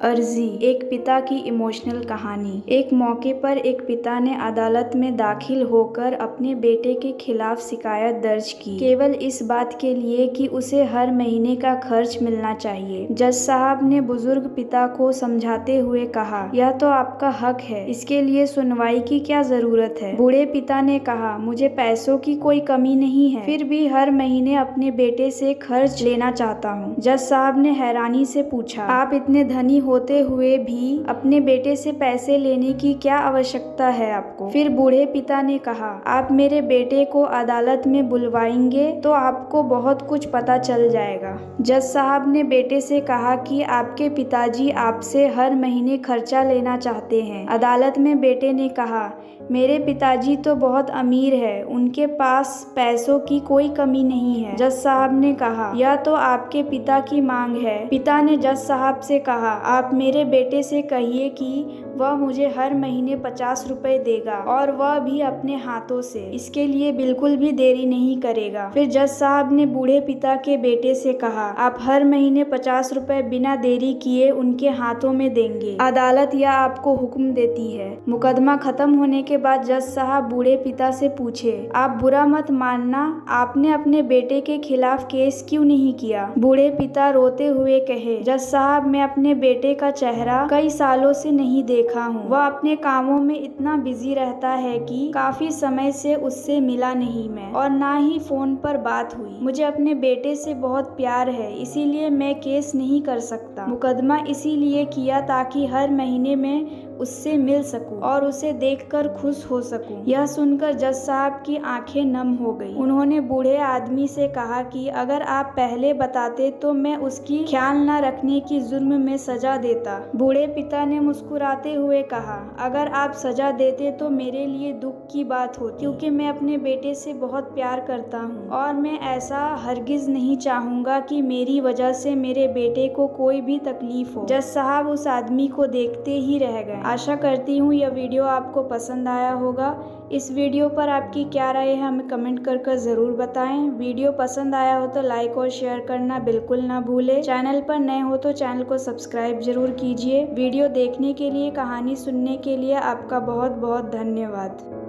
अर्जी, एक पिता की इमोशनल कहानी। एक मौके पर एक पिता ने अदालत में दाखिल होकर अपने बेटे के खिलाफ शिकायत दर्ज की, केवल इस बात के लिए कि उसे हर महीने का खर्च मिलना चाहिए। जज साहब ने बुजुर्ग पिता को समझाते हुए कहा, यह तो आपका हक है, इसके लिए सुनवाई की क्या जरूरत है। बूढ़े पिता ने कहा, मुझे पैसों की कोई कमी नहीं है, फिर भी हर महीने अपने बेटे से खर्च लेना चाहता हूँ। जज साहब ने हैरानी से पूछा, आप इतने धनी होते हुए भी अपने बेटे से पैसे लेने की क्या आवश्यकता है आपको। फिर बूढ़े पिता ने कहा, आप मेरे बेटे को अदालत में बुलवाएंगे तो आपको बहुत कुछ पता चल जाएगा। जज साहब ने बेटे से कहा कि आपके पिताजी आपसे हर महीने खर्चा लेना चाहते हैं। अदालत में बेटे ने कहा, मेरे पिताजी तो बहुत अमीर है, उनके पास पैसों की कोई कमी नहीं है। जज साहब ने कहा, यह तो आपके पिता की मांग है। पिता ने जज साहब से कहा, आप मेरे बेटे से कहिए कि वह मुझे हर महीने 50 रुपए देगा और वह भी अपने हाथों से, इसके लिए बिल्कुल भी देरी नहीं करेगा। फिर जज साहब ने बूढ़े पिता के बेटे से कहा, आप हर महीने 50 रुपए बिना देरी किए उनके हाथों में देंगे। अदालत यह आपको हुक्म देती है। मुकदमा खत्म होने के बाद जज साहब बूढ़े पिता से पूछे, आप बुरा मत मानना, आपने अपने बेटे के खिलाफ केस क्यों नहीं किया। बूढ़े पिता रोते हुए कहे, जज साहब मैं अपने बेटे का चेहरा कई सालों से नहीं देखा हूँ। वह अपने कामों में इतना बिजी रहता है कि काफी समय से उससे मिला नहीं मैं, और ना ही फोन पर बात हुई। मुझे अपने बेटे से बहुत प्यार है, इसीलिए मैं केस नहीं कर सकता। मुकदमा इसीलिए किया ताकि हर महीने में उससे मिल सकूं और उसे देखकर खुश हो सकूं। यह सुनकर जज साहब की आंखें नम हो गई। उन्होंने बूढ़े आदमी से कहा कि अगर आप पहले बताते तो मैं उसकी ख्याल न रखने की जुर्म में सजा देता। बूढ़े पिता ने मुस्कुराते हुए कहा, अगर आप सजा देते तो मेरे लिए दुख की बात होती, क्योंकि मैं अपने बेटे से बहुत प्यार करता हूँ और मैं ऐसा हरगिज नहीं चाहूंगा कि मेरी वजह से मेरे बेटे को कोई भी तकलीफ हो। जज साहब उस आदमी को देखते ही रह गए। आशा करती हूँ यह वीडियो आपको पसंद आया होगा। इस वीडियो पर आपकी क्या राय है हमें कमेंट कर ज़रूर बताएं। वीडियो पसंद आया हो तो लाइक और शेयर करना बिल्कुल ना भूलें। चैनल पर नए हो तो चैनल को सब्सक्राइब जरूर कीजिए। वीडियो देखने के लिए, कहानी सुनने के लिए आपका बहुत बहुत धन्यवाद।